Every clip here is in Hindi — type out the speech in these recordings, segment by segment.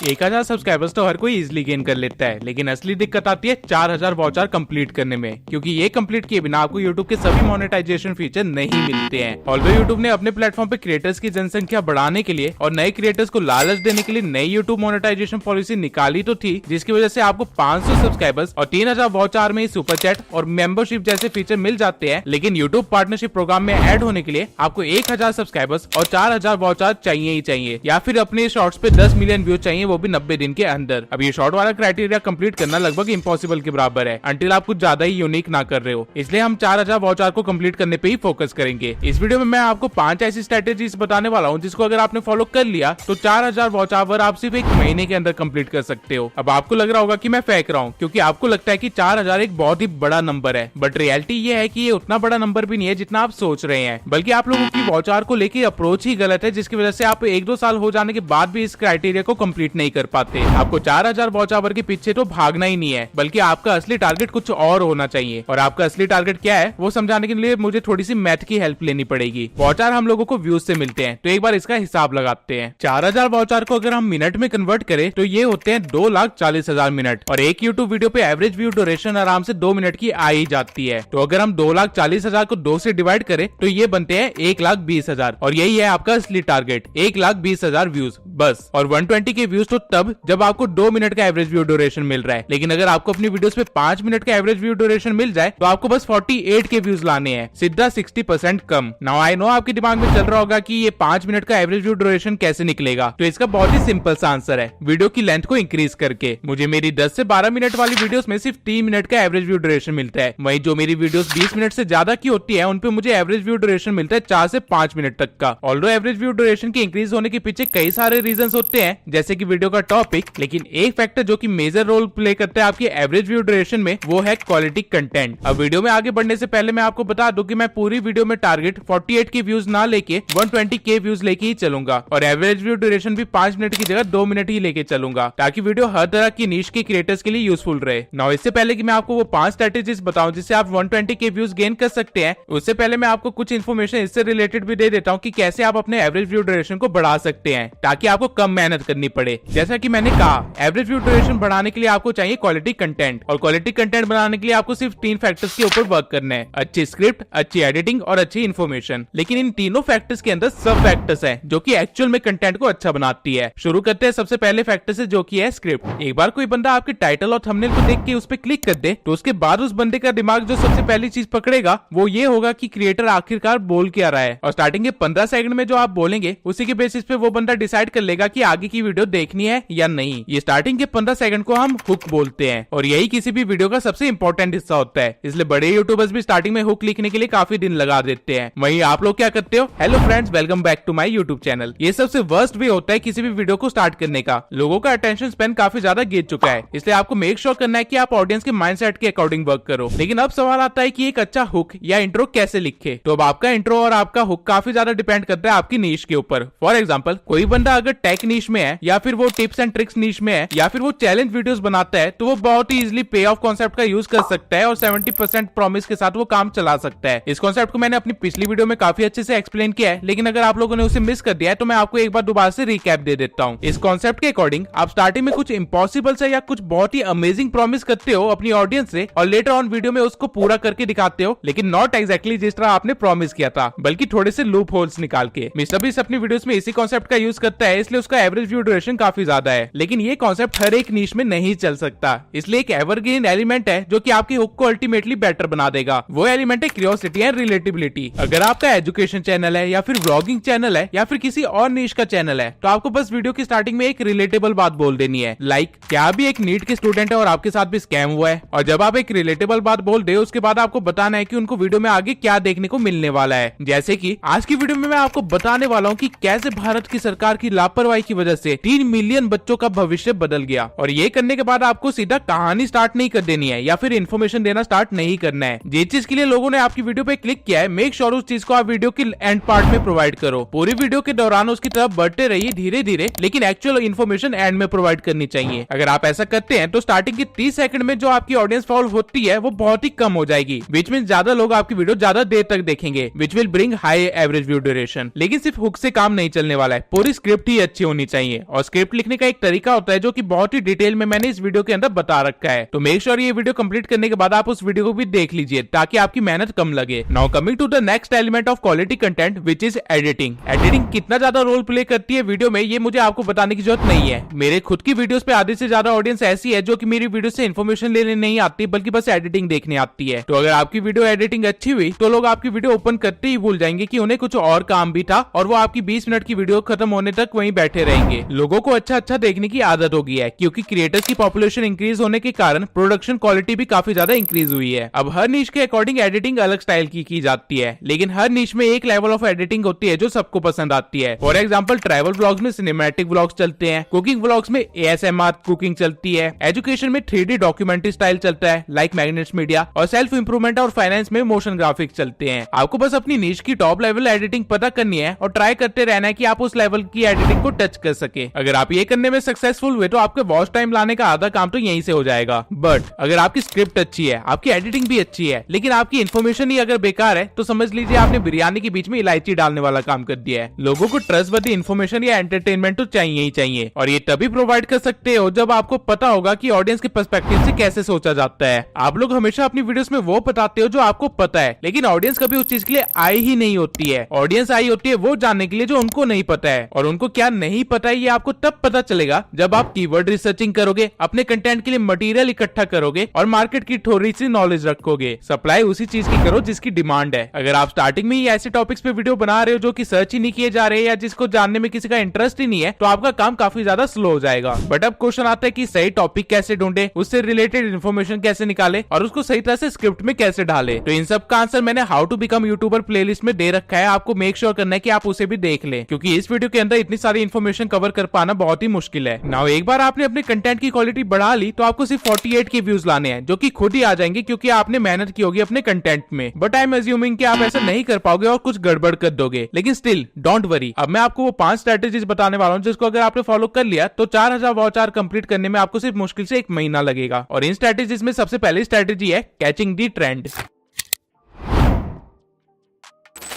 1000 सब्सक्राइबर्स तो हर कोई इजिली गेन कर लेता है, लेकिन असली दिक्कत आती है 4000 वॉच आवर कंप्लीट करने में, क्योंकि ये कंप्लीट किए बिना आपको यूट्यूब के सभी मोनेटाइजेशन फीचर नहीं मिलते हैं। ऑल्दो यूट्यूब ने अपने प्लेटफॉर्म पे क्रिएटर्स की जनसंख्या बढ़ाने के लिए और नए क्रिएटर्स को लालच देने के लिए नई यूट्यूब मोनेटाइजेशन पॉलिसी निकाली तो थी, जिसकी वजह से आपको 500 सब्सक्राइबर्स और 3000 वॉच आवर में सुपर चैट और मेंबरशिप जैसे फीचर मिल जाते हैं। लेकिन यूट्यूब पार्टनरशिप प्रोग्राम में ऐड होने के लिए आपको 1000 सब्सक्राइबर्स और 4000 वॉच आवर चाहिए ही चाहिए, या फिर अपने शॉर्ट्स पे 10 मिलियन व्यू चाहिए, वो भी 90 दिन के अंदर। अब ये शॉर्ट वाला क्राइटेरिया कंप्लीट करना लगभग इम्पॉसिबल के बराबर है, अंटिल आप कुछ ज्यादा ही यूनिक ना कर रहे हो। इसलिए हम 4000 वॉच आवर को कंप्लीट करने पे ही फोकस करेंगे। इस वीडियो में मैं आपको 5 ऐसी स्ट्रेटेजीज बताने वाला हूँ जिसको अगर आपने फॉलो कर लिया तो 4000 वॉच आवर आप सिर्फ 1 महीने के अंदर कंप्लीट कर सकते हो। अब आपको लग रहा होगा कि मैं फेंक रहा हूँ, क्योंकि आपको लगता है कि 4000 एक बहुत ही बड़ा नंबर है, बट रियलिटी ये है कि ये उतना बड़ा नंबर भी नहीं है जितना आप सोच रहे हैं, बल्कि आप लोगों की वॉच आवर को लेकर अप्रोच ही गलत है, जिसकी वजह से आप 1-2 साल हो जाने के बाद भी इस क्राइटेरिया को कंप्लीट नहीं कर पाते। आपको 4000 वॉच आवर के पीछे तो भागना ही नहीं है, बल्कि आपका असली टारगेट कुछ और होना चाहिए। और आपका असली टारगेट क्या है वो समझाने के लिए मुझे थोड़ी सी मैथ की हेल्प लेनी पड़ेगी। वॉच आवर हम लोगों को व्यूज से मिलते हैं, तो एक बार इसका हिसाब लगाते हैं। 4000 वॉच आवर को अगर हम मिनट में कन्वर्ट करें तो ये होते हैं 2,40,000 मिनट, और एक यूट्यूब वीडियो पे एवरेज व्यू ड्यूरेशन आराम से 2 मिनट की आ ही जाती है। तो अगर हम 2,40,000 को 2 से डिवाइड करें तो ये बनते हैं 1,20,000, और यही है आपका असली टारगेट, 1,20,000 व्यूज बस। और 120 के व्यूज तो तब जब आपको 2 मिनट का एवरेज व्यू ड्यूरेशन मिल रहा है, लेकिन अगर आपको अपनी वीडियोस पे 5 मिनट का एवरेज व्यू ड्यूरेशन मिल जाए तो आपको बस 48 के व्यूज लाने हैं, सीधा 60% कम। नाउ आई नो आपके दिमाग में चल रहा होगा कि ये 5 मिनट का एवरेज व्यू ड्यूरेशन कैसे निकलेगा, तो इसका बहुत ही सिंपल सा आंसर है, वीडियो की लेंथ को इंक्रीज करके। मुझे मेरी 10 से 12 मिनट वाली वीडियोस में सिर्फ 3 मिनट का एवरेज व्यू ड्यूरेशन मिलता है, वहीं जो मेरी वीडियोस 20 मिनट से ज्यादा की होती है उन पे मुझे एवरेज व्यू ड्यूरेशन मिलता है 4 से 5 मिनट तक का। ऑल्दो एवरेज व्यू ड्यूरेशन के इंक्रीज होने के पीछे कई सारे रीजंस होते हैं, जैसे कि वीडियो का टॉपिक, लेकिन एक फैक्टर जो कि मेजर रोल प्ले करता है आपकी एवरेज व्यू ड्यूरेशन में, वो है क्वालिटी कंटेंट। अब वीडियो में आगे बढ़ने से पहले मैं आपको बता दूं कि मैं पूरी वीडियो में टारगेट 48 के व्यूज ना लेके 120 के व्यूज लेके ही चलूंगा, और एवरेज व्यू ड्यूरेशन भी 5 मिनट की जगह 2 मिनट ही लेके चलूंगा, ताकि वीडियो हर तरह की नीश के क्रिएटर्स के लिए यूजफुल रहे। नाउ इससे पहले कि मैं आपको वो 5 स्ट्रेटेजीज बताऊं जिससे आप 120 के व्यूज गेन कर सकते हैं, उससे पहले मैं आपको कुछ इन्फॉर्मेशन इससे रिलेटेड भी दे देता हूं कि कैसे आप अपने एवरेज व्यू ड्यूरेशन को बढ़ा सकते हैं, ताकि आपको कम मेहनत करनी पड़े। जैसा कि मैंने कहा, एवरेज व्यू ड्यूरेशन बढ़ाने के लिए आपको चाहिए क्वालिटी कंटेंट, और क्वालिटी कंटेंट बनाने के लिए आपको सिर्फ 3 फैक्टर्स के ऊपर वर्क करना है, अच्छी स्क्रिप्ट, अच्छी एडिटिंग और अच्छी इन्फॉर्मेशन। लेकिन इन तीनों फैक्टर्स के अंदर सब फैक्टर्स हैं जो कि एक्चुअल में कंटेंट को अच्छा बनाती है। शुरू करते हैं सबसे पहले फैक्टर से, जो कि है स्क्रिप्ट। एक बार कोई बंदा आपके टाइटल और थंबनेल को देख के उस पर क्लिक कर दे, तो उसके बाद उस बंदे का दिमाग जो सबसे पहली चीज पकड़ेगा वो ये होगा कि क्रिएटर आखिरकार बोल क्या रहा है, और स्टार्टिंग के 15 सेकंड में जो आप बोलेंगे उसी के बेसिस पे वो बंदा डिसाइड कर लेगा कि आगे की वीडियो देखनी है या नहीं। ये स्टार्टिंग के 15 सेकंड को हम हुक बोलते हैं, और यही किसी भी वीडियो का सबसे इंपॉर्टेंट हिस्सा होता है। इसलिए बड़े यूट्यूबर्स भी स्टार्टिंग में हुक लिखने के लिए काफी दिन लगा देते हैं। वहीं आप लोग क्या करते हो? Hello friends, welcome back to my YouTube channel. ये सबसे वर्स्ट वे होता है किसी भी वीडियो को स्टार्ट करने का। लोगों का अटेंशन स्पैन काफी ज्यादा गिर चुका है, इसलिए आपको मेक श्योर करना है कि आप ऑडियंस के माइंडसेट के अकॉर्डिंग वर्क करो। लेकिन अब सवाल आता है कि एक अच्छा हुक या इंट्रो कैसे लिखे। तो अब आपका इंट्रो और आपका हुक काफी ज्यादा डिपेंड करता है आपकी नीश के ऊपर। फॉर एग्जाम्पल, कोई बंदा अगर टेक नीश में है, या फिर वो टिप्स एंड ट्रिक्स नीश में है, या फिर वो चैलेंज वीडियोस बनाता है, तो वो बहुत ही इजीली पे ऑफ कॉन्सेप्ट का यूज कर सकता है और 70% प्रॉमिस के साथ वो काम चला सकता है। इस कॉन्सेप्ट को मैंने अपनी पिछली वीडियो में काफी अच्छे से एक्सप्लेन किया है, लेकिन अगर आप लोगों ने उसे मिस कर दिया है तो मैं आपको एक बार दोबारा से रिकैप दे देता हूँ। इस कॉन्सेप्ट के अकॉर्डिंग आप स्टार्टिंग में कुछ इम्पॉसिबल से या कुछ बहुत ही अमेजिंग प्रॉमिस करते हो अपनी ऑडियंस से, और लेटर ऑन वीडियो में उसको पूरा करके दिखाते हो, लेकिन नॉट एग्जैक्टली जिस तरह आपने प्रॉमिस किया था, बल्कि थोड़े से लूप होल्स निकाल के। मिस्टर बीस्ट अपनी वीडियोस में इसी कॉन्सेप्ट का यूज करता है, इसलिए उसका एवरेज व्यू ड्यूरेशन काफी ज्यादा है। लेकिन ये कॉन्सेप्ट हर एक नीश में नहीं चल सकता, इसलिए एक एवरग्रीन एलिमेंट है जो कि आपके हुक को अल्टीमेटली बेटर बना देगा। वो एलिमेंट है क्यूरियोसिटी एंड रिलेटेबिलिटी। अगर आपका एजुकेशन चैनल है, या फिर व्लॉगिंग चैनल है, या फिर किसी और नीश का चैनल है, तो आपको बस वीडियो की स्टार्टिंग में एक रिलेटेबल बात बोल देनी है, लाइक क्या अभी एक नीट के स्टूडेंट है और आपके साथ भी स्कैम हुआ है। और जब आप एक रिलेटेबल बात बोल दे, उसके बाद आपको बताना है कि उनको वीडियो में आगे क्या देखने को मिलने वाला है। जैसे कि आज की वीडियो में मैं आपको बताने वाला हूँ कि कैसे भारत की सरकार की लापरवाही की वजह से 3 मिलियन बच्चों का भविष्य बदल गया। और ये करने के बाद आपको सीधा कहानी स्टार्ट नहीं कर देनी है, या फिर इन्फॉर्मेशन देना स्टार्ट नहीं करना है। जिस चीज के लिए लोगों ने आपकी वीडियो पे क्लिक किया है, मेक श्योर उस चीज को आप वीडियो के एंड पार्ट में प्रोवाइड करो। पूरी वीडियो के दौरान उसकी तरफ बढ़ते रहिए धीरे धीरे, लेकिन एक्चुअल इन्फॉर्मेशन एंड में प्रोवाइड करनी चाहिए। अगर आप ऐसा करते हैं तो स्टार्टिंग के 30 सेकंड में जो आपकी ऑडियंस फॉल होती है वो बहुत ही कम हो जाएगी, विच मींस ज्यादा लोग आपकी वीडियो ज्यादा देर तक देखेंगे, which will bring high average view duration. लेकिन सिर्फ हुक से काम नहीं चलने वाला है, पूरी स्क्रिप्ट ही अच्छी होनी चाहिए। और स्क्रिप्ट स्क्रिप्ट लिखने का एक तरीका होता है जो कि बहुत ही डिटेल में मैंने इस वीडियो के अंदर बता रखा है। तो मेक श्योर ये वीडियो कंप्लीट करने के बाद आप उस वीडियो को भी देख लीजिए ताकि आपकी मेहनत कम लगे। Now coming to the next element of quality content which is editing. Editing कितना ज्यादा रोल प्ले करती है वीडियो में ये मुझे आपको बताने की जरूरत नहीं है। मेरे खुद की वीडियोस पे आधे से ज्यादा ऑडियंस ऐसी है जो कि मेरी वीडियो से इन्फॉर्मेशन लेने नहीं आती बल्कि बस एडिटिंग देखने आती है। तो अगर आपकी वीडियो एडिटिंग अच्छी हुई तो लोग आपकी वीडियो ओपन करते ही भूल जाएंगे कि उन्हें कुछ और काम भी था और वो आपकी 20 मिनट की वीडियो खत्म होने तक वहीं बैठे रहेंगे। लोगों को अच्छा देखने की आदत हो गई है क्योंकि क्रिएटर्स की पॉपुलेशन इंक्रीज होने के कारण प्रोडक्शन क्वालिटी भी काफी ज्यादा इंक्रीज हुई है। अब हर नीश के अकॉर्डिंग एडिटिंग अलग स्टाइल की जाती है, लेकिन हर नीश में एक लेवल ऑफ एडिटिंग होती है जो सबको पसंद आती है। फॉर एग्जाम्पल ट्रैवल व्लॉग्स में सिनेमैटिक व्लॉग्स चलते हैं, कुकिंग व्लॉग्स में ASMR कुकिंग चलती है, एजुकेशन में 3D डॉक्यूमेंट्री स्टाइल चलता है लाइक मैग्नेट्स मीडिया, और सेल्फ इंप्रूवमेंट और फाइनेंस में मोशन ग्राफिक्स चलते हैं। आपको बस अपनी नीश की टॉप लेवल एडिटिंग पता करनी है और ट्राई करते रहना है कि आप उस लेवल की एडिटिंग को टच कर सके। अगर आप ये करने में सक्सेसफुल हुए तो आपके वॉच टाइम लाने का आधा काम तो यहीं से हो जाएगा। बट अगर आपकी स्क्रिप्ट अच्छी है, आपकी एडिटिंग भी अच्छी है, लेकिन आपकी इन्फॉर्मेशन ही अगर बेकार है तो समझ लीजिए आपने बिरयानी के बीच में इलायची डालने वाला काम कर दिया है। लोगों को ट्रस्टवर्दी इन्फॉर्मेशन या एंटरटेनमेंट तो चाहिए ही चाहिए, और ये तभी प्रोवाइड कर सकते हो जब आपको पता होगा कि ऑडियंस के पर्सपेक्टिव से कैसे सोचा जाता है। आप लोग हमेशा अपनी वीडियोस में वो बताते हो जो आपको पता है, लेकिन ऑडियंस कभी उस चीज के लिए आई ही नहीं होती है। ऑडियंस आई होती है वो जानने के लिए जो उनको नहीं पता है, और उनको क्या नहीं पता है ये आपको तब पता चलेगा जब आप कीवर्ड रिसर्चिंग करोगे, अपने कंटेंट के लिए मटेरियल इकट्ठा करोगे और मार्केट की थोड़ी सी नॉलेज रखोगे। सप्लाई उसी चीज की करो जिसकी डिमांड है। अगर आप स्टार्टिंग में ही ऐसे टॉपिक्स पे वीडियो बना रहे हो जो कि सर्च ही नहीं किए जा रहे या जिसको जानने में किसी का इंटरेस्ट ही नहीं है, तो आपका काम काफी ज्यादा स्लो हो जाएगा। बट अब क्वेश्चन आता है कि सही टॉपिक कैसे ढूंढे, उससे रिलेटेड इन्फॉर्मेशन कैसे निकाले और उसको सही तरह से स्क्रिप्ट में कैसे डाले। तो इन सब का आंसर मैंने how to become YouTuber playlist में दे रखा है। आपको मेक श्योर करना है कि आप उसे भी देख लें, क्योंकि इस वीडियो के अंदर इतनी सारी इन्फॉर्मेशन कवर कर पाना बहुत ही मुश्किल है। नाउ एक बार आपने अपने कंटेंट की क्वालिटी बढ़ा ली तो आपको सिर्फ 48 के व्यूज लाने हैं, जो कि खुद ही आ जाएंगे क्योंकि आपने मेहनत की होगी अपने कंटेंट में। बट आई एम अज्यूमिंग कि आप ऐसा नहीं कर पाओगे और कुछ गड़बड़ कर दोगे, लेकिन स्टिल डोंट वरी। अब मैं आपको वो 5 स्ट्रेटेजीज बताने वाला हूँ जिसको अगर आपने फॉलो कर लिया तो 4000 वॉच आवर कंप्लीट करने में आपको सिर्फ मुश्किल से 1 महीना लगेगा। और इन स्ट्रेटेजीज में सबसे पहली स्ट्रेटेजी है कैचिंग दी ट्रेंड।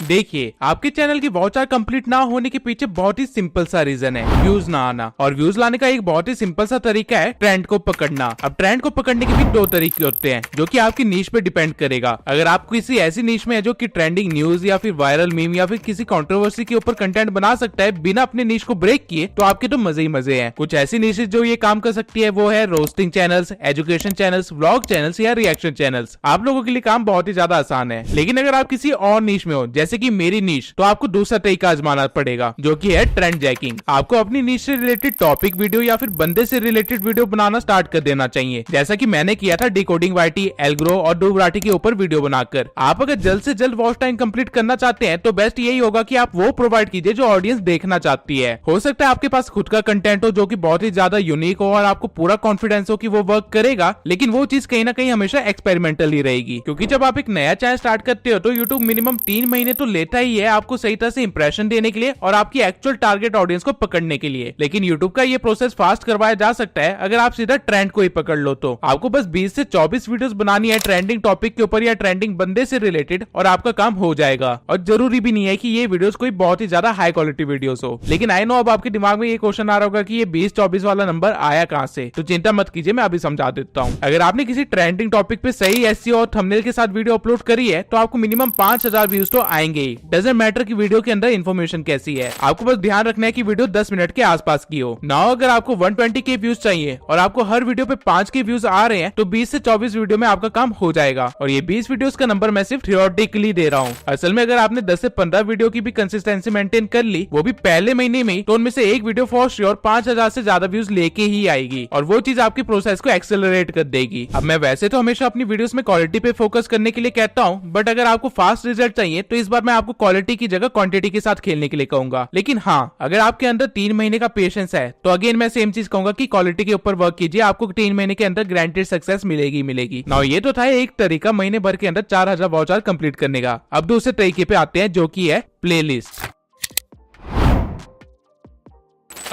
देखिए, आपके चैनल की वॉच आवर कंप्लीट ना होने के पीछे बहुत ही सिंपल सा रीजन है, व्यूज ना आना। और व्यूज लाने का एक बहुत ही सिंपल सा तरीका है ट्रेंड को पकड़ना। अब ट्रेंड को पकड़ने के भी 2 तरीके होते हैं जो कि आपकी नीश पे डिपेंड करेगा। अगर आप किसी ऐसी नीश में है जो कि ट्रेंडिंग न्यूज या फिर वायरल मीम या फिर किसी कंट्रोवर्सी के ऊपर कंटेंट बना सकता है बिना अपने नीश को ब्रेक किए, तो आपके तो मजे ही मजे हैं। कुछ ऐसी नीशेस जो ये काम कर सकती है वो है roasting channels, education channels, vlog channels या रिएक्शन चैनल्स। आप लोगों के लिए काम बहुत ही ज्यादा आसान है। लेकिन अगर आप किसी और नीश में हो जैसे कि मेरी नीश, तो आपको दूसरा तरीका आजमाना पड़ेगा जो कि है ट्रेंड जैकिंग। आपको अपनी नीश से रिलेटेड टॉपिक वीडियो या फिर बंदे से रिलेटेड वीडियो बनाना स्टार्ट कर देना चाहिए, जैसा कि मैंने किया था डिकोडिंग वाईटी, एल्ग्रो और डूबराटी के ऊपर वीडियो बनाकर। आप अगर जल्द से जल्द वॉच टाइम कंप्लीट करना चाहते हैं तो बेस्ट यही होगा कि आप वो प्रोवाइड कीजिए जो ऑडियंस देखना चाहती है। हो सकता है आपके पास खुद का कंटेंट हो जो कि बहुत ही ज्यादा यूनिक हो और आपको पूरा कॉन्फिडेंस हो कि वो वर्क करेगा, लेकिन वो चीज कहीं ना कहीं हमेशा एक्सपेरिमेंटल ही रहेगी। क्योंकि जब आप एक नया चैनल स्टार्ट करते हो तो यूट्यूब मिनिमम 3 महीने तो लेता ही है आपको सही तरह से इंप्रेशन देने के लिए और आपकी एक्चुअल टारगेट ऑडियंस को पकड़ने के लिए। लेकिन यूट्यूब का ये प्रोसेस फास्ट करवाया जा सकता है अगर आप सीधा ट्रेंड को ही पकड़ लो। तो आपको बस 20 से 24 वीडियोस बनानी है ट्रेंडिंग टॉपिक के ऊपर या ट्रेंडिंग बंदे से रिलेटेड और आपका काम हो जाएगा। और जरूरी भी नहीं है कि ये वीडियोस कोई बहुत ही ज्यादा हाई क्वालिटी वीडियोस हो। लेकिन आई नो अब आपके दिमाग में ये क्वेश्चन आ रहा होगा कि ये 20-24 वाला नंबर आया कहां से, तो चिंता मत कीजिए, मैं अभी समझा देता हूँ। अगर आपने किसी ट्रेंडिंग टॉपिक पे सही एसईओ और थंबनेल के साथ वीडियो अपलोड करी है तो आपको मिनिमम 5000 व्यूज तो आएंगे ही। डजंट मैटर कि वीडियो के अंदर इन्फॉर्मेशन कैसी है, आपको बस ध्यान रखना है कि वीडियो 10 मिनट के आसपास की हो। नाउ अगर आपको 120 के व्यूज चाहिए और आपको हर वीडियो पे 5 के व्यूज आ रहे हैं तो 20 से 24 वीडियो में आपका काम हो जाएगा। और ये 20 वीडियोस का नंबर मैं सिर्फ थियोरेटिकली दे रहा हूँ। असल में अगर आपने 10 से 15 वीडियो की भी कंसिस्टेंसी मेंटेन कर ली, वो भी पहले महीने में, तो उनमें से एक वीडियो फॉर श्योर 5000 से ज्यादा व्यूज लेके ही आएगी और वो चीज आपकी प्रोसेस को एक्सेलरेट कर देगी। अब मैं वैसे तो हमेशा अपनी वीडियोस में क्वालिटी पे फोकस करने के लिए कहता हूँ, बट अगर आपको फास्ट रिजल्ट चाहिए तो इस बार मैं आपको क्वालिटी की जगह क्वांटिटी के साथ खेलने के लिए कहूंगा। लेकिन हाँ, अगर आपके अंदर 3 महीने का पेशेंस है तो अगेन मैं सेम चीज कहूंगा कि क्वालिटी के ऊपर वर्क कीजिए, आपको 3 महीने के अंदर गारंटेड सक्सेस मिलेगी। नाउ ये तो था एक तरीका महीने भर के अंदर 4000 वॉच आवर कंप्लीट करने का। अब दूसरे तरीके पे आते हैं जो कि है प्लेलिस्ट।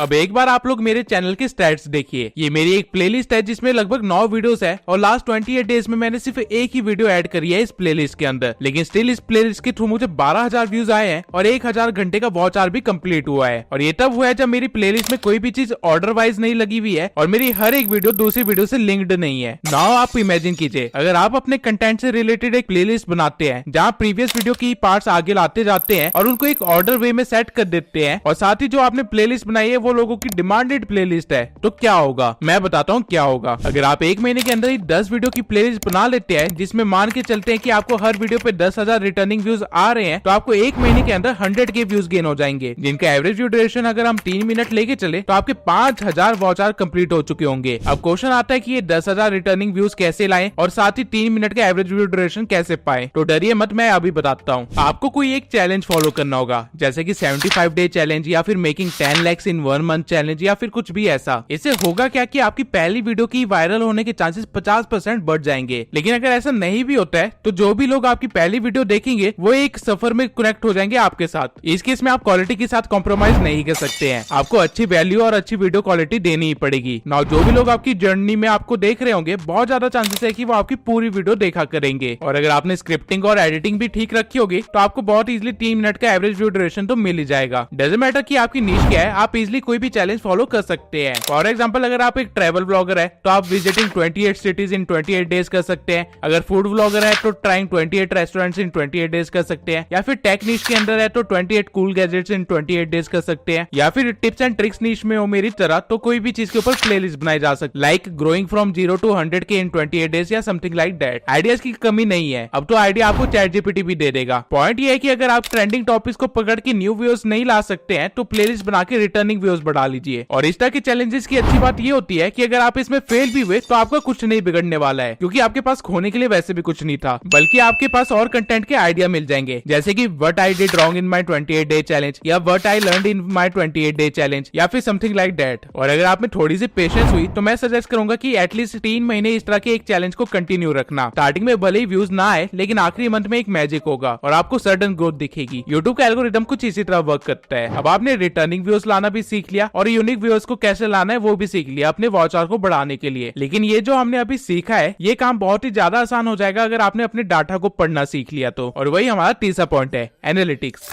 अब एक बार आप लोग मेरे चैनल के स्टैट्स देखिए। ये मेरी एक प्लेलिस्ट है जिसमें लगभग 9 वीडियोस है और लास्ट 28 डेज में मैंने सिर्फ एक ही वीडियो ऐड करी है इस प्लेलिस्ट के अंदर, लेकिन स्टिल इस प्लेलिस्ट के थ्रू मुझे 12,000 व्यूज आए हैं और 1,000 घंटे का वॉच आवर भी कंप्लीट हुआ है। और ये तब हुआ है जब मेरी प्लेलिस्ट में कोई भी चीज ऑर्डर वाइज नहीं लगी हुई है और मेरी हर एक वीडियो दूसरी वीडियो से लिंक्ड नहीं है। नाउ आप इमेजिन कीजिए अगर आप अपने कंटेंट से रिलेटेड एक प्लेलिस्ट बनाते हैं जहाँ प्रीवियस वीडियो की पार्ट्स आगे लाते जाते हैं और उनको एक ऑर्डर वे में सेट कर देते हैं और साथ ही जो आपने प्लेलिस्ट बनाई है वो लोगों की डिमांडेड प्लेलिस्ट है, तो क्या होगा? मैं बताता हूँ क्या होगा। अगर आप एक महीने के अंदर ही 10 वीडियो की प्लेलिस्ट बना लेते हैं जिसमें मान के चलते हैं कि आपको हर वीडियो पे 10,000 रिटर्निंग व्यूज आ रहे हैं, तो आपको एक महीने के अंदर 100 के व्यूज गेन हो जाएंगे, जिनका एवरेज व्यू ड्यूरेशन अगर हम 3 मिनट लेके चले तो आपके 5,000 वॉच आवर कंप्लीट हो चुके होंगे। अब क्वेश्चन आता है कि ये 10,000 रिटर्निंग व्यूज कैसे लाएं और साथ ही 3 मिनट का एवरेज व्यू ड्यूरेशन कैसे पाए? तो डरिए मत, मैं अभी बताता हूँ। आपको कोई एक चैलेंज फॉलो करना होगा, जैसे कि 75 डे चैलेंज या फिर मेकिंग 10 lakhs इन 1 month चैलेंज या फिर कुछ भी ऐसा। इससे होगा क्या कि आपकी पहली वीडियो की वायरल होने के चांसेस 50% बढ़ जाएंगे। लेकिन अगर ऐसा नहीं भी होता है तो जो भी लोग आपकी पहली वीडियो देखेंगे वो एक सफर में कनेक्ट हो जाएंगे आपके साथ। इस केस में आप क्वालिटी के साथ कॉम्प्रोमाइज नहीं कर सकते हैं, आपको अच्छी वैल्यू और अच्छी वीडियो क्वालिटी देनी ही पड़ेगी। नाउ जो भी लोग आपकी जर्नी में आपको देख रहे होंगे बहुत ज्यादा चांसेस है कि वो आपकी पूरी वीडियो देखा करेंगे। और अगर आपने स्क्रिप्टिंग और एडिटिंग भी ठीक रखी होगी तो आपको बहुत इजीली 3 मिनट का एवरेज व्यू ड्यूरेशन तो मिल ही जाएगा। डजंट मैटर कि आपकी नीश क्या है, आप इजीली कोई भी चैलेंज फॉलो कर सकते हैं। फॉर एग्जांपल अगर आप एक ट्रैवल ब्लॉगर है तो आप विजिटिंग 28 सिटीज इन 28 डेज कर सकते हैं। अगर फूड ब्लॉगर है तो ट्राइंग 28 रेस्टोरेंट्स इन 28 डेज कर सकते हैं। या फिर टेक नीश के अंदर है तो 28 कूल गैजेट्स इन 28 डेज कर सकते हैं। या फिर टिप्स एंड ट्रिक्स नीश में हो मेरी तरह तो कोई भी चीज के ऊपर प्लेलिस्ट बनाई जा सकती है, लाइक ग्रोइंग फ्रॉम 0 to 100 के इन 28 डेज या समथिंग लाइक दैट। आइडियाज की कमी नहीं है, अब तो आइडिया आपको चैट जीपीटी भी दे देगा। पॉइंट ये है कि अगर आप ट्रेंडिंग टॉपिक्स को पकड़ के न्यू व्यूज नहीं ला सकते हैं तो प्लेलिस्ट बना के रिटर्निंग व्यूज बढ़ा लीजिए। और इस तरह के चैलेंजेस की अच्छी बात ये होती है कि अगर आप इसमें फेल भी हुए तो आपका कुछ नहीं बिगड़ने वाला है, क्योंकि आपके पास खोने के लिए वैसे भी कुछ नहीं था, बल्कि आपके पास और कंटेंट के आइडिया मिल जाएंगे, जैसे कि what I did wrong in my 28 day challenge या what I learned in my 28 day challenge या फिर समथिंग लाइक दैट। और अगर आप में थोड़ी सी पेशेंस हुई तो मैं सजेस्ट करूंगा कि एटलीस्ट 3 महीने इस तरह के एक चैलेंज को कंटिन्यू रखना। स्टार्टिंग में भले ही व्यूज ना आए लेकिन आखिरी मंथ में एक मैजिक होगा और आपको सडन ग्रोथ दिखेगी। यूट्यूब का एल्गोरिदम कुछ इसी तरह वर्क करता है। अब आपने रिटर्निंग व्यूज लाना भी सीख लिया और यूनिक व्यूज को कैसे लाना है वो भी सीख लिया अपने वॉच आवर को बढ़ाने के लिए। लेकिन ये जो हमने अभी सीखा है ये काम बहुत ही ज्यादा आसान हो जाएगा अगर आपने अपने डाटा को पढ़ना सीख लिया तो। और वही हमारा तीसरा पॉइंट है, एनालिटिक्स।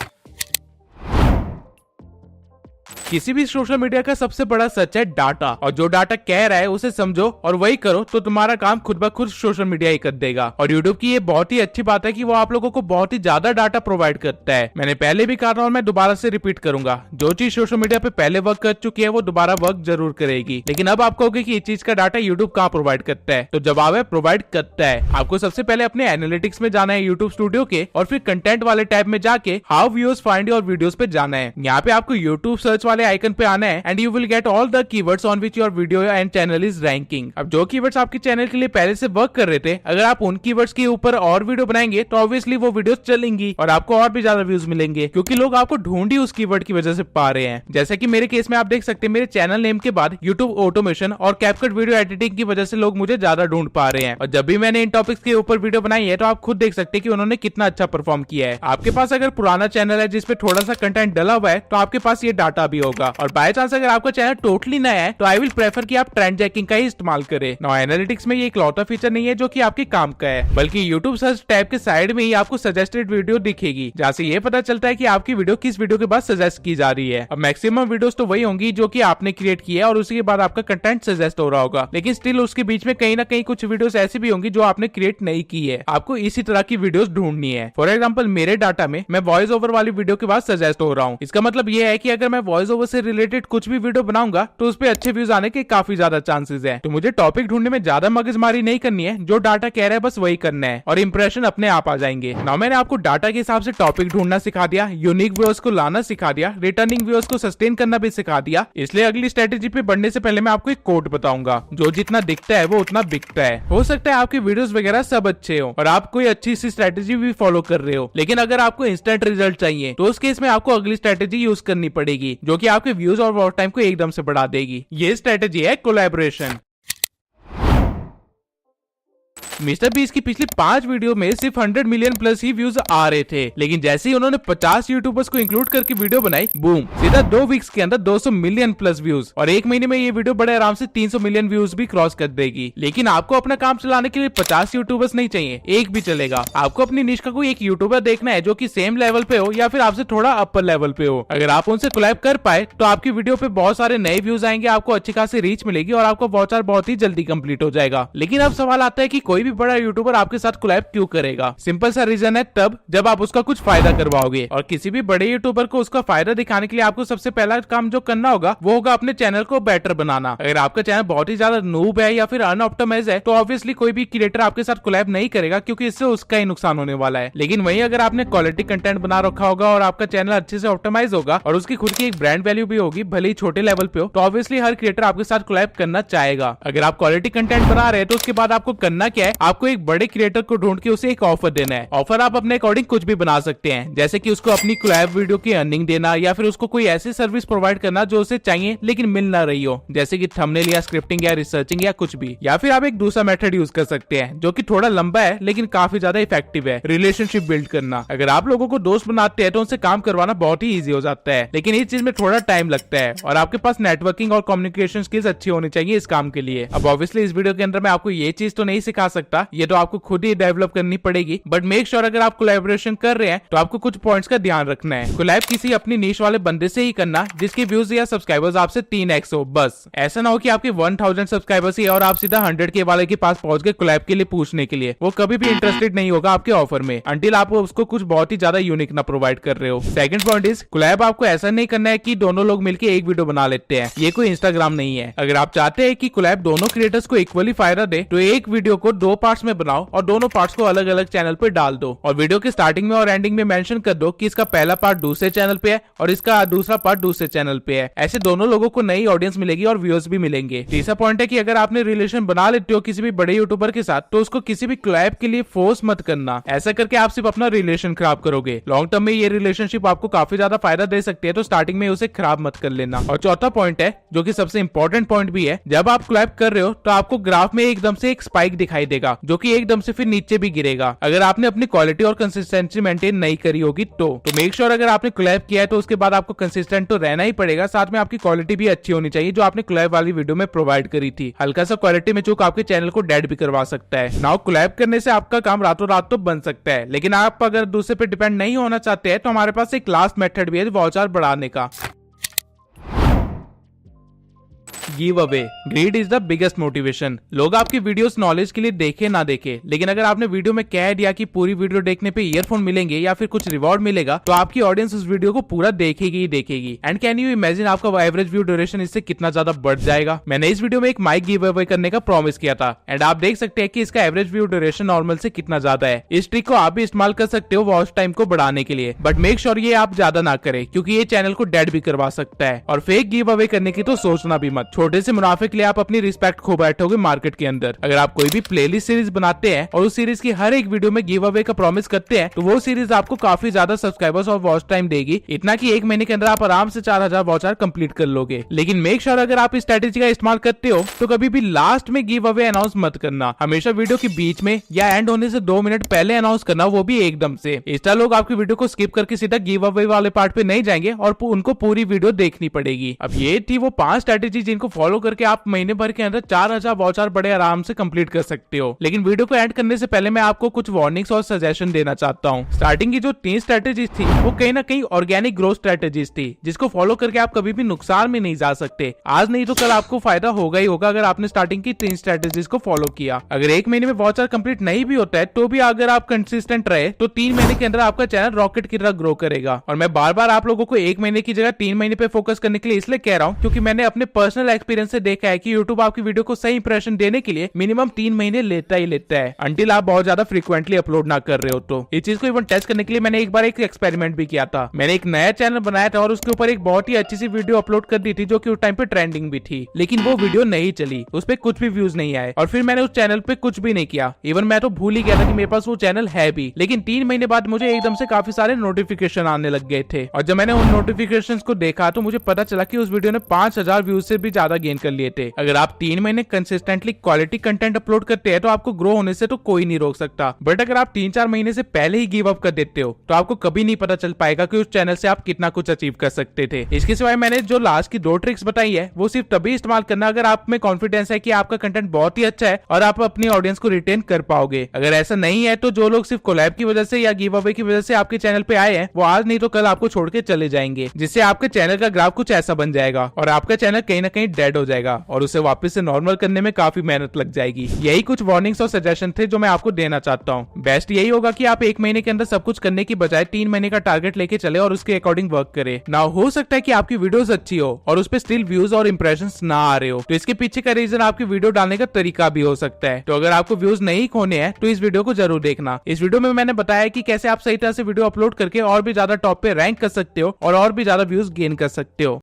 किसी भी सोशल मीडिया का सबसे बड़ा सच है डाटा, और जो डाटा कह रहा है उसे समझो और वही करो तो तुम्हारा काम खुद ब खुद सोशल मीडिया ही कर देगा। और यूट्यूब की ये बहुत ही अच्छी बात है कि वो आप लोगों को बहुत ही ज्यादा डाटा प्रोवाइड करता है। मैंने पहले भी कहा था और मैं दोबारा से रिपीट करूंगा, जो चीज सोशल मीडिया पे पहले वर्क कर चुकी है वो दोबारा वर्क जरूर करेगी। लेकिन अब आप कहोगे कि इस चीज का डाटा यूट्यूब कहाँ प्रोवाइड करता है, तो जवाब है प्रोवाइड करता है। आपको सबसे पहले अपने एनालिटिक्स में जाना है यूट्यूब स्टूडियो के, और फिर कंटेंट वाले टैब में जाके how viewers find your videos पे जाना है। यहाँ पे आपको यूट्यूब सर्च वाले आइकन पे आना है and you will get all the keywords on which your video and channel is ranking. अब जो कीवर्ड्स आपके चैनल के लिए पहले से वर्क कर रहे थे, अगर आप उन कीवर्ड्स के ऊपर और वीडियो बनाएंगे तो ऑब्वियसली वो वीडियोस चलेंगी और आपको और भी ज्यादा व्यूज मिलेंगे, क्योंकि लोग आपको ढूंढ ही उस कीवर्ड की वजह से पा रहे हैं। जैसे कि मेरे केस में आप देख सकते हैं, मेरे चैनल नेम के बाद यूट्यूब ऑटोमेशन और कैपकट वीडियो एडिटिंग की वजह से लोग मुझे ज्यादा ढूंढ पा रहे हैं। और जब भी मैंने इन टॉपिक्स के ऊपर वीडियो बनाई है तो आप खुद देख सकते हैं कि उन्होंने कितना अच्छा परफॉर्म किया है। आपके पास अगर पुराना चैनल है जिसपे थोड़ा सा कंटेंट डला हुआ है तो आपके पास ये डाटा भी होगा। और बाय चांस अगर आपका चैनल टोटली नया है तो आई विल प्रेफर कि आप ट्रेंड चेकिंग का ही इस्तेमाल करें। नाउ एनालिटिक्स में ये इकलौता फीचर नहीं है जो कि आपके काम का है, बल्कि यूट्यूब सर्च टैब के साइड में ही आपको सजेस्टेड वीडियो दिखेगी, जहाँ से ये पता चलता है कि आपकी वीडियो किस वीडियो के बाद सजेस्ट की जा रही है। अब मैक्सिमम वीडियोस तो वही होंगी जो कि आपने क्रिएट की है और उसी के बाद आपका कंटेंट सजेस्ट हो रहा होगा, लेकिन स्टिल उसके बीच में कहीं ना कहीं कुछ वीडियोस ऐसी भी होंगी जो आपने क्रिएट नहीं की है। आपको इसी तरह की वीडियोस ढूंढनी है। फॉर एग्जांपल मेरे डाटा में मैं वॉइस ओवर वाली वीडियो के बाद सजेस्ट हो रहा हूँ। इसका मतलब ये है कि अगर मैं वॉइस ओवर से रिलेटेड कुछ भी वीडियो बनाऊंगा तो उस पर अच्छे व्यूज आने के काफी ज्यादा चांसेस है। तो मुझे टॉपिक ढूंढने में ज्यादा मगजमारी नहीं करनी है, जो डाटा कह रहा है बस वही करना है और इंप्रेशन अपने आप आ जाएंगे। नाउ मैंने आपको डाटा के हिसाब से टॉपिक ढूंढना सिखा दिया, यूनिक व्यूअर्स को लाना सिखा दिया, रिटर्निंग व्यूअर्स को सस्टेन करना भी सिखा दिया। इसलिए अगली स्ट्रेटेजी पे बढ़ने से पहले मैं आपको एक कोट बताऊंगा, जो जितना दिखता है वो उतना बिकता है। हो सकता है आपके वीडियोस वगैरह सब अच्छे हो और आप कोई अच्छी सी स्ट्रेटेजी भी फॉलो कर रहे हो, लेकिन अगर आपको इंस्टेंट रिजल्ट चाहिए तो उस केस में आपको अगली स्ट्रेटेजी यूज करनी पड़ेगी, जो कि आपके व्यूज और वॉच टाइम को एकदम से बढ़ा देगी। ये स्ट्रेटेजी है कोलैबोरेशन। मिस्टर बीस्ट की पिछली 5 वीडियो में सिर्फ 100 मिलियन प्लस ही व्यूज आ रहे थे, लेकिन जैसे ही उन्होंने 50 यूट्यूबर्स को इंक्लूड करके वीडियो बनाई, बूम, सीधा 2 वीक्स के अंदर 200 मिलियन प्लस व्यूज, और एक महीने में ये वीडियो बड़े आराम से 300 मिलियन व्यूज भी क्रॉस कर देगी। लेकिन आपको अपना काम चलाने के लिए 50 यूट्यूबर्स नहीं चाहिए, एक भी चलेगा। आपको अपनी निश का कोई एक यूट्यूबर देखना है जो कि सेम लेवल पे हो या फिर आपसे थोड़ा अपर लेवल पे हो। अगर आप उनसे कोलैब कर पाए तो आपकी वीडियो पे बहुत सारे नए व्यूज आएंगे, आपको अच्छी खासी रीच मिलेगी और आपका वॉच आवर बहुत ही जल्दी कंप्लीट हो जाएगा। लेकिन अब सवाल आता है कि कोई भी बड़ा यूट्यूबर आपके साथ कोलैब क्यों करेगा? सिंपल सा रीजन है, तब जब आप उसका कुछ फायदा करवाओगे। और किसी भी बड़े यूट्यूबर को उसका फायदा दिखाने के लिए आपको सबसे पहला काम जो करना होगा वो होगा अपने चैनल को बेटर बनाना। अगर आपका चैनल बहुत ही ज्यादा नूब है या फिर अनऑप्टिमाइज है तो ऑब्वियसली कोई भी क्रिएटर आपके साथ कोलैब नहीं करेगा, क्योंकि इससे उसका ही नुकसान होने वाला है। लेकिन वहीं अगर आपने क्वालिटी कंटेंट बना रखा होगा और आपका चैनल अच्छे से ऑप्टिमाइज होगा और उसकी खुद की एक ब्रांड वैल्यू भी होगी, भले ही छोटे लेवल पे हो, तो ऑब्वियसली हर क्रिएटर आपके साथ कोलैब करना चाहेगा। अगर आप क्वालिटी कंटेंट बना रहे हैं तो उसके बाद आपको करना क्या है, आपको एक बड़े क्रिएटर को ढूंढ के उसे एक ऑफर देना है। ऑफर आप अपने अकॉर्डिंग कुछ भी बना सकते हैं, जैसे कि उसको अपनी कोलैब वीडियो की अर्निंग देना या फिर उसको कोई ऐसी सर्विस प्रोवाइड करना जो उसे चाहिए लेकिन मिल ना रही हो, जैसे कि थंबनेल या स्क्रिप्टिंग या रिसर्चिंग या कुछ भी। या फिर आप एक दूसरा मेथड यूज कर सकते हैं जो कि थोड़ा लंबा है लेकिन काफी ज्यादा इफेक्टिव है, रिलेशनशिप बिल्ड करना। अगर आप लोगों को दोस्त बनाते हैं तो उनसे काम करवाना बहुत ही ईजी हो जाता है, लेकिन इस चीज में थोड़ा टाइम लगता है और आपके पास नेटवर्किंग और कम्युनिकेशन स्किल्स अच्छी होनी चाहिए इस काम के लिए। अब ऑब्वियसली इस वीडियो के अंदर मैं आपको ये चीज तो नहीं सिखा सकता, ये तो आपको खुद ही डेवलप करनी पड़ेगी। बट मेक श्योर अगर आप कोलैबोरेशन कर रहे हैं तो आपको कुछ पॉइंट्स का ध्यान रखना है। कोलैब किसी अपनी नीश वाले बंदे से ही करना जिसके व्यूज या सब्सक्राइबर्स आपसे 3x हो, बस। ऐसा ना हो कि आपके 1000 सब्सक्राइबर्स ही और आप सीधा 100K वाले के पास पहुंच गए कोलैब के लिए पूछने के लिए। वो कभी भी इंटरेस्टेड नहीं होगा आपके ऑफर में अंटिल आप उसको कुछ बहुत ही ज्यादा यूनिक ना प्रोवाइड कर रहे हो। सेकंड पॉइंट इज, कोलैब आपको ऐसा नहीं करना है कि दोनों लोग मिलकर एक वीडियो बना लेते हैं, ये कोई इंस्टाग्राम नहीं है। अगर आप चाहते हैं कि कोलैब दोनों क्रिएटर्स को इक्वली फायदा दे तो एक वीडियो को 2 पार्ट्स में बनाओ और दोनों पार्ट्स को अलग अलग चैनल पे डाल दो, और वीडियो के स्टार्टिंग में और एंडिंग में मेंशन कर दो कि इसका पहला पार्ट दूसरे चैनल पे है और इसका दूसरा पार्ट दूसरे चैनल पे है। ऐसे दोनों लोगों को नई ऑडियंस मिलेगी और व्यूअर्स भी मिलेंगे। तीसरा पॉइंट है कि अगर आपने रिलेशन बना लेते हो किसी भी बड़े यूट्यूबर के साथ तो उसको किसी भी कोलैब के लिए फोर्स मत करना। ऐसा करके आप सिर्फ अपना रिलेशन खराब करोगे। लॉन्ग टर्म में ये रिलेशनशिप आपको काफी ज्यादा फायदा दे सकती है, तो स्टार्टिंग में उसे खराब मत कर लेना। और चौथा पॉइंट है जो कि सबसे इंपॉर्टेंट पॉइंट भी है, जब आप कोलैब कर रहे हो तो आपको ग्राफ में एकदम से एक स्पाइक दिखाई देगा जो कि एकदम से फिर नीचे भी गिरेगा अगर आपने अपनी क्वालिटी और कंसिस्टेंसी मेंटेन नहीं करी होगी तो मेक श्योर अगर आपने कोलैब किया है तो उसके बाद आपको कंसिस्टेंट तो रहना ही पड़ेगा, साथ में आपकी क्वालिटी भी अच्छी होनी चाहिए जो आपने कोलैब वाली वीडियो में प्रोवाइड करी थी। हल्का सा क्वालिटी में चूक आपके चैनल को डेड भी करवा सकता है। नाउ कोलैब करने से आपका काम रातों रात तो बन सकता है, लेकिन आप अगर दूसरे पे डिपेंड नहीं होना चाहते हैं तो हमारे पास एक लास्ट मेथड भी है वॉच आवर बढ़ाने का। Give away. Grid is the biggest motivation. लोग आपकी वीडियोस नॉलेज के लिए देखे ना देखे, लेकिन अगर आपने वीडियो में कह दिया कि पूरी वीडियो देखने पे ईयरफोन मिलेंगे या फिर कुछ रिवॉर्ड मिलेगा तो आपकी ऑडियंस उस वीडियो को पूरा देखेगी ही देखेगी। एंड कैन यू इमेजिन आपका एवरेज व्यू ड्यूरेशन इससे कितना ज्यादा बढ़ जाएगा। मैंने इस वीडियो में एक माइक गिव अवे करने का प्रॉमिस किया था एंड आप देख सकते हैं कि इसका एवरेज व्यू ड्यूरेशन नॉर्मल से कितना ज्यादा है। इस ट्रिक को आप भी इस्तेमाल कर सकते हो वॉच टाइम को बढ़ाने के लिए, बट मेक श्योर ये आप ज्यादा ना करें क्योंकि ये चैनल को डेड भी करवा सकता है। और फेक गिव अवे करने की तो सोचना भी मत। छोटे से मुनाफे के लिए आप अपनी रिस्पेक्ट खो बैठोगे मार्केट के अंदर। अगर आप कोई भी प्लेलिस्ट सीरीज बनाते हैं और उस सीरीज की हर एक वीडियो में गिव अवे का प्रॉमिस करते हैं तो वो सीरीज आपको काफी ज्यादा सब्सक्राइबर्स और वॉच टाइम देगी, इतना कि एक महीने के अंदर आप आराम से 4000 वॉच आवर कंप्लीट कर लोगे। लेकिन मेक श्योर अगर आप इस स्ट्रेटेजी का इस्तेमाल करते हो तो कभी भी लास्ट में गिव अवे अनाउंस मत करना, हमेशा वीडियो के बीच में या एंड होने से 2 मिनट पहले अनाउंस करना, वो भी एकदम से। इस तरह लोग आपकी वीडियो को स्किप करके सीधा गिव अवे वाले पार्ट पे नहीं जाएंगे और उनको पूरी वीडियो देखनी पड़ेगी। अब ये थी वो 5 स्ट्रेटेजी जिनको फॉलो करके आप महीने भर के अंदर 4000 वॉच आवर बड़े आराम से कंप्लीट कर सकते हो। लेकिन वीडियो को एंड करने से पहले मैं आपको कुछ वार्निंग्स और सजेशन देना चाहता हूँ। स्टार्टिंग की जो 3 स्ट्रेटेजीज थी वो कहीं ना कहीं ऑर्गेनिक ग्रोथ स्ट्रेटेजीज थी जिसको फॉलो करके आप कभी भी नुकसान में नहीं जा सकते। आज नहीं तो कल आपको फायदा होगा ही होगा अगर आपने स्टार्टिंग की 3 स्ट्रेटेजीज को फॉलो किया। अगर एक महीने में वॉच आवर कंप्लीट नहीं भी होता है तो भी अगर आप कंसिस्टेंट रहे तो 3 महीने के अंदर आपका चैनल रॉकेट की तरह ग्रो करेगा। और मैं बार बार आप लोगों को 1 महीने की जगह 3 महीने पे फोकस करने के लिए इसलिए कह रहा हूँ क्योंकि मैंने अपने पर्सनल एक्सपीरियंस से देखा है कि यूट्यूब आपकी वीडियो को सही इंप्रेशन देने के लिए मिनिमम 3 महीने लेता ही लेता है, अंटिल आप बहुत ज्यादा फ्रीक्वेंटली अपलोड ना कर रहे हो। तो इस चीज को इवन टेस्ट करने के लिए मैंने एक बार एक एक्सपेरिमेंट भी किया था। मैंने एक नया चैनल बनाया था और उसके ऊपर एक बहुत ही अच्छी सी वीडियो अपलोड कर दी थी जो कि उस टाइम पे ट्रेंडिंग भी थी, लेकिन वो वीडियो नहीं चली, उस पर कुछ भी व्यूज नहीं आए और फिर मैंने उस चैनल पे कुछ भी नहीं किया। इवन मैं तो भूल ही गया था कि मेरे पास वो चैनल है भी। लेकिन 3 महीने बाद मुझे एकदम से काफी सारे नोटिफिकेशन आने लग गए थे और जब मैंने उन नोटिफिकेशन को देखा तो मुझे पता चला कि उस वीडियो ने 5000 व्यूज से भी ज्यादा ज्यादा गेन कर लिए थे। अगर आप 3 महीने कंसिस्टेंटली क्वालिटी कंटेंट अपलोड करते हैं तो आपको ग्रो होने से तो कोई नहीं रोक सकता। बट अगर आप 3-4 महीने से पहले ही गिव अप कर देते हो तो आपको कभी नहीं पता चल पाएगा कि उस चैनल से आप कितना कुछ अचीव कर सकते थे। इसके सिवाय मैंने जो लास्ट की 2 ट्रिक्स बताई है वो सिर्फ तभी इस्तेमाल करना अगर आप में कॉन्फिडेंस है कि आपका कंटेंट बहुत ही अच्छा है और आप अपनी ऑडियंस को रिटेन कर पाओगे। अगर ऐसा नहीं है तो जो लोग सिर्फ कोलैब की वजह से या गिव अवे की वजह से आपके चैनल पे आए हैं वो आज नहीं तो कल आपको छोड़ के चले जाएंगे, जिससे आपके चैनल का ग्राफ कुछ ऐसा बन जाएगा और आपका चैनल कहीं ना कहीं डेड हो जाएगा और उसे वापस से नॉर्मल करने में काफी मेहनत लग जाएगी। यही कुछ वार्निंग्स और सजेशन थे जो मैं आपको देना चाहता हूँ। बेस्ट यही होगा कि आप 1 महीने के अंदर सब कुछ करने की बजाय 3 महीने का टारगेट लेके चले और उसके अकॉर्डिंग वर्क करे। ना हो सकता है कि आपकी वीडियोस अच्छी हो और उस पर स्टिल व्यूज और इंप्रेशंस ना आ रहे हो, तो इसके पीछे का रीजन आपकी वीडियो डालने का तरीका भी हो सकता है। तो अगर आपको व्यूज नहीं खोने हैं तो इस वीडियो को जरूर देखना। इस वीडियो में मैंने बताया कि कैसे आप सही तरह से वीडियो अपलोड करके और भी ज्यादा टॉप पे रैंक कर सकते हो और भी ज्यादा व्यूज गेन कर सकते हो।